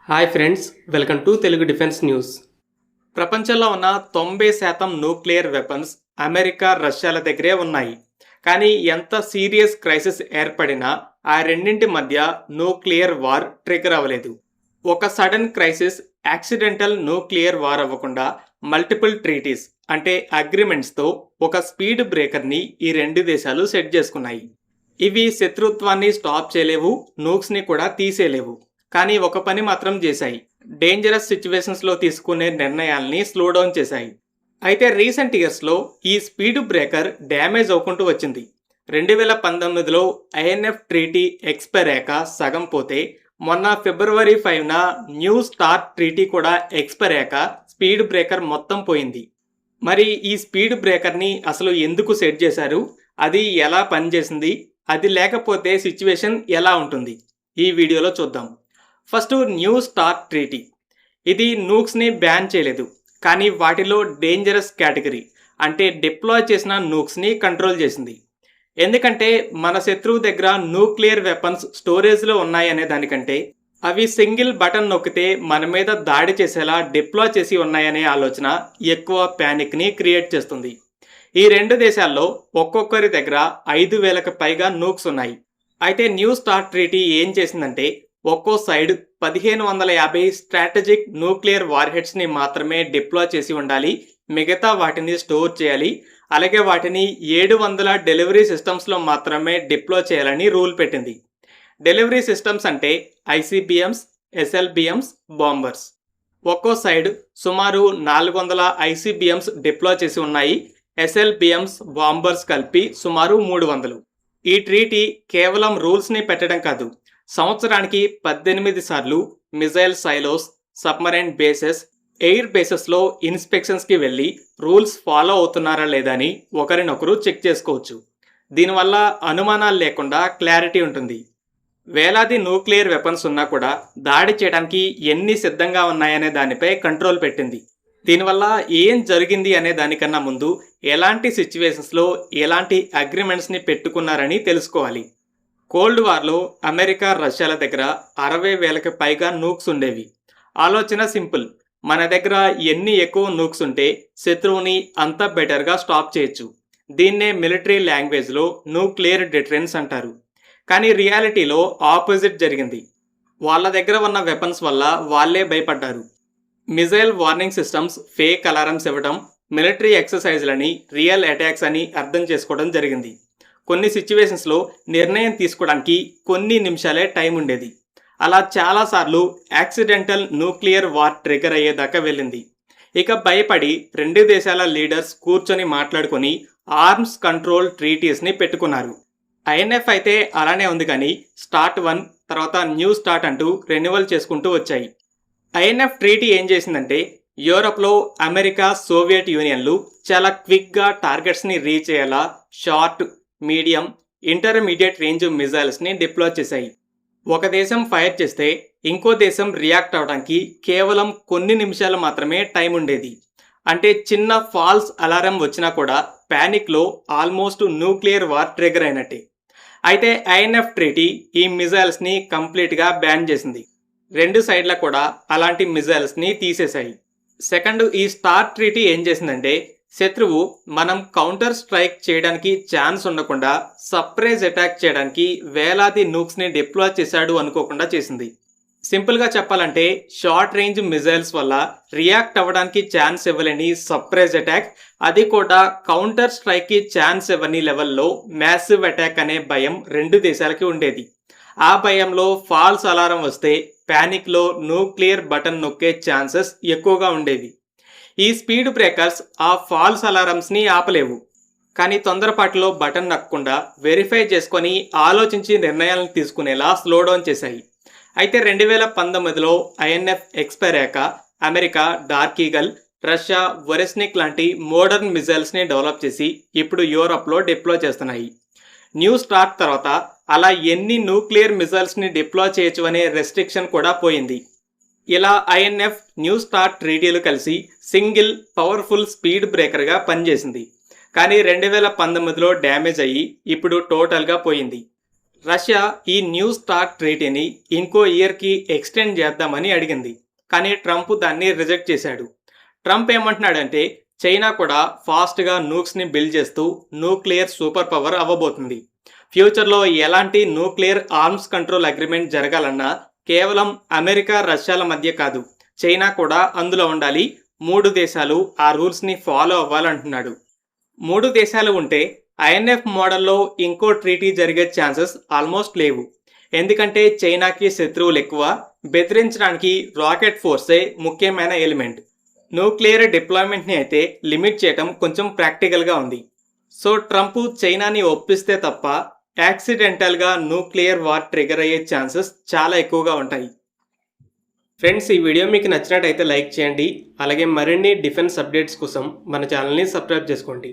Hi friends, welcome to Telugu defence news. ప్రపంచంలో ఉన్న 90% nuclear weapons America, రష్యాల దగ్గరే ఉన్నాయి. కానీ ఎంత సీరియస్ క్రైసిస్ ఏర్పడినా ఆ రెండింటి మధ్య న్యూక్లియర్ వార్ ట్రిగర్ అవ్వలేదు. ఒక sudden crisis accidental nuclear war అవ్వకుండా మల్టిపుల్ ట్రీటీస్ అంటే అగ్రిమెంట్స్తో ఒక స్పీడ్ బ్రేకర్ని ఈ రెండు దేశాలు సెట్ చేసుకున్నాయి. ఇవి శత్రుత్వాన్ని స్టాప్ చేయలేవు, నూక్స్ని కూడా తీసేయలేవు. కానీ ఒక పని మాత్రం చేశాయి. డేంజరస్ సిచ్యువేషన్స్లో తీసుకునే నిర్ణయాల్ని స్లో డౌన్ చేశాయి. అయితే రీసెంట్ ఇయర్స్లో ఈ స్పీడ్ బ్రేకర్ డ్యామేజ్ అవ్వకుంటూ వచ్చింది. 2019లో ఐఎన్ఎఫ్ ట్రీటీ ఎక్స్పైర్ అయ్యాక సగం పోతే, మొన్న ఫిబ్రవరి 5న న్యూ స్టార్ట్ ట్రీటీ కూడా ఎక్స్పైర్ అయ్యాక స్పీడ్ బ్రేకర్ మొత్తం పోయింది. మరి ఈ స్పీడ్ బ్రేకర్ని అసలు ఎందుకు సెట్ చేశారు, అది ఎలా పనిచేసింది, అది లేకపోతే సిచ్యువేషన్ ఎలా ఉంటుంది, ఈ వీడియోలో చూద్దాం. First new start treaty. ఇది నూక్స్ని బ్యాన్ చేయలేదు, కానీ వాటిలో డేంజరస్ కేటగిరీ అంటే డిప్లాయ్ చేసిన నూక్స్ని కంట్రోల్ చేసింది. ఎందుకంటే మన శత్రువు దగ్గర న్యూక్లియర్ వెపన్స్ స్టోరేజ్లో ఉన్నాయనే దానికంటే అవి సింగిల్ బటన్ నొక్కితే మన మీద దాడి చేసేలా డిప్లాయ్ చేసి ఉన్నాయనే ఆలోచన ఎక్కువ ప్యానిక్ని క్రియేట్ చేస్తుంది. ఈ రెండు దేశాల్లో ఒక్కొక్కరి దగ్గర 5,000కి పైగా నూక్స్ ఉన్నాయి. అయితే న్యూ స్టార్ట్ ట్రీటీ ఏం చేసిందంటే, ఒక్కో సైడ్ 1550 స్ట్రాటజిక్ న్యూక్లియర్ వార్హెడ్స్ని మాత్రమే డిప్లాయ్ చేసి ఉండాలి, మిగతా వాటిని స్టోర్ చేయాలి, అలాగే వాటిని 700 డెలివరీ సిస్టమ్స్లో మాత్రమే డిప్లాయ్ చేయాలని రూల్ పెట్టింది. డెలివరీ సిస్టమ్స్ అంటే ఐసీబీఎమ్స్, ఎస్ఎల్బిఎమ్స్, బాంబర్స్. ఒక్కో సైడ్ సుమారు 400 ఐసీబీఎమ్స్ డిప్లాయ్ చేసి ఉన్నాయి. ఎస్ఎల్బిఎమ్స్, బాంబర్స్ కలిపి సుమారు 300. ఈ ట్రీటీ కేవలం రూల్స్ని పెట్టడం కాదు, సంవత్సరానికి 18 సార్లు missile silos, submarine bases, air బేసెస్లో ఇన్స్పెక్షన్స్కి వెళ్ళి రూల్స్ ఫాలో అవుతున్నారా లేదా అని ఒకరినొకరు చెక్ చేసుకోవచ్చు. దీనివల్ల అనుమానాలు లేకుండా క్లారిటీ ఉంటుంది. వేలాది న్యూక్లియర్ వెపన్స్ ఉన్నా కూడా దాడి చేయడానికి ఎన్ని సిద్ధంగా ఉన్నాయనే దానిపై కంట్రోల్ పెట్టింది. దీనివల్ల ఏం జరిగింది అనే దానికన్నా ముందు ఎలాంటి సిచ్యువేషన్స్లో ఎలాంటి అగ్రిమెంట్స్ని పెట్టుకున్నారని తెలుసుకోవాలి. కోల్డ్ వార్లో అమెరికా, రష్యాల దగ్గర 60,000కి పైగా నూక్స్ ఉండేవి. ఆలోచన సింపుల్, మన దగ్గర ఎన్ని ఎక్కువ నూక్స్ ఉంటే శత్రువుని అంత బెటర్గా స్టాప్ చేయొచ్చు. దీన్నే మిలిటరీ లాంగ్వేజ్లో న్యూక్లియర్ డిటరెన్స్ అంటారు. కానీ రియాలిటీలో ఆపోజిట్ జరిగింది. వాళ్ళ దగ్గర ఉన్న వెపన్స్ వల్ల వాళ్ళే భయపడ్డారు. Missile warning systems fake alarms ఇవ్వడం, మిలిటరీ ఎక్సర్సైజ్లని రియల్ అటాక్స్ అని అర్థం చేసుకోవడం జరిగింది. కొన్ని సిచ్యువేషన్స్లో నిర్ణయం తీసుకోవడానికి కొన్ని నిమిషాలే టైం ఉండేది. అలా చాలాసార్లు యాక్సిడెంటల్ న్యూక్లియర్ వార్ ట్రిగర్ అయ్యేదాకా వెళ్ళింది. ఇక భయపడి రెండు దేశాల లీడర్స్ కూర్చొని మాట్లాడుకొని ఆర్మ్స్ కంట్రోల్ ట్రీటీస్ని పెట్టుకున్నారు. ఐఎన్ఎఫ్ అయితే అలానే ఉంది, కానీ స్టార్ట్ 1 తర్వాత న్యూ స్టార్ట్ అంటూ రెన్యువల్ చేసుకుంటూ వచ్చాయి. ఐఎన్ఎఫ్ ట్రీటీ ఏం చేసిందంటే, యూరప్లో అమెరికా, సోవియట్ యూనియన్లు చాలా క్విక్గా టార్గెట్స్ని రీచ్ అయ్యేలా షార్ట్, మీడియం, ఇంటర్మీడియట్ రేంజ్ మిజైల్స్ని డిప్లాయ్ చేశాయి. ఒక దేశం ఫైర్ చేస్తే ఇంకో దేశం రియాక్ట్ అవడానికి కేవలం కొన్ని నిమిషాలు మాత్రమే టైం ఉండేది. అంటే చిన్న ఫాల్స్ అలారం వచ్చినా కూడా ప్యానిక్లో ఆల్మోస్ట్ న్యూక్లియర్ వార్ ట్రిగర్ అయినట్టే. అయితే ఐఎన్ఎఫ్ ట్రీటీ ఈ మిజైల్స్ని కంప్లీట్గా బ్యాన్ చేసింది. రెండు సైడ్ల కూడా అలాంటి మిజైల్స్ని తీసేశాయి. సెకండ్, ఈ స్టార్ ట్రీటీ ఏం చేసిందంటే, శత్రువు మనం కౌంటర్ స్ట్రైక్ చేయడానికి ఛాన్స్ ఉండకుండా సర్ప్రైజ్ అటాక్ చేయడానికి వేలాది నూక్స్ని డిప్లాయ్ చేశాడు అనుకోకుండా చేసింది. సింపుల్గా చెప్పాలంటే, షార్ట్ రేంజ్ మిజైల్స్ వల్ల రియాక్ట్ అవ్వడానికి ఛాన్స్ ఇవ్వలేని సర్ప్రైజ్ అటాక్, అది కూడా కౌంటర్ స్ట్రైక్కి ఛాన్స్ ఇవ్వని లెవెల్లో మ్యాసివ్ అటాక్ అనే భయం రెండు దేశాలకి ఉండేది. ఆ భయంలో ఫాల్స్ అలారం వస్తే ప్యానిక్లో న్యూక్లియర్ బటన్ నొక్కే ఛాన్సెస్ ఎక్కువగా ఉండేవి. ఈ స్పీడ్ బ్రేకర్స్ ఆ ఫాల్స్ అలారమ్స్ని ఆపలేవు, కానీ తొందరపాటులో బటన్ నొక్కకుండా వెరిఫై చేసుకొని ఆలోచించి నిర్ణయాలను తీసుకునేలా స్లో డౌన్ చేశాయి. అయితే 2019లో ఐఎన్ఎఫ్ ఎక్స్పైర్ అయ్యాక అమెరికా డార్క్ ఈగల్, రష్యా వొరెస్నిక్ లాంటి మోడర్న్ మిజైల్స్ని డెవలప్ చేసి ఇప్పుడు యూరప్లో డిప్లాయ్ చేస్తున్నాయి. న్యూ స్టార్ట్ తర్వాత అలా ఎన్ని న్యూక్లియర్ మిజైల్స్ని డిప్లాయ్ చేయొచ్చు అనే రెస్ట్రిక్షన్ కూడా పోయింది. ఇలా ఐఎన్ఎఫ్, న్యూ స్టార్ట్ ట్రీటీలు కలిసి సింగిల్ పవర్ఫుల్ స్పీడ్ బ్రేకర్గా పనిచేసింది. కానీ 2019లో డ్యామేజ్ అయ్యి ఇప్పుడు టోటల్గా పోయింది. రష్యా ఈ న్యూ స్టార్ట్ ట్రీటీని ఇంకో ఇయర్కి ఎక్స్టెండ్ చేద్దామని అడిగింది. కానీ ట్రంప్ దాన్ని రిజెక్ట్ చేశాడు. ట్రంప్ ఏమంటున్నాడంటే చైనా కూడా ఫాస్ట్గా నూక్స్ని బిల్డ్ చేస్తూ న్యూక్లియర్ సూపర్ పవర్ అవ్వబోతుంది. ఫ్యూచర్లో ఎలాంటి న్యూక్లియర్ ఆర్మ్స్ కంట్రోల్ అగ్రిమెంట్ జరగాలన్నా కేవలం అమెరికా రష్యాల మధ్య కాదు, చైనా కూడా అందులో ఉండాలి. 3 దేశాలు ఆ రూల్స్ని ఫాలో అవ్వాలంటున్నాడు. 3 దేశాలు ఉంటే ఐఎన్ఎఫ్ మోడల్లో ఇంకో ట్రీటీ జరిగే ఛాన్సెస్ ఆల్మోస్ట్ లేవు. ఎందుకంటే చైనాకి శత్రువులు ఎక్కువ, బెదిరించడానికి రాకెట్ ఫోర్సే ముఖ్యమైన ఎలిమెంట్. న్యూక్లియర్ డిప్లాయ్మెంట్ని అయితే లిమిట్ చేయడం కొంచెం ప్రాక్టికల్గా ఉంది. సో ట్రంప్ చైనాని ఒప్పిస్తే తప్ప యాక్సిడెంటల్గా న్యూక్లియర్ వార్ ట్రిగర్ అయ్యే ఛాన్సెస్ చాలా ఎక్కువగా ఉంటాయి. ఫ్రెండ్స్, ఈ వీడియో మీకు నచ్చినట్టయితే లైక్ చేయండి. అలాగే మరిన్ని డిఫెన్స్ అప్డేట్స్ కోసం మన ఛానల్ని సబ్స్క్రైబ్ చేసుకోండి.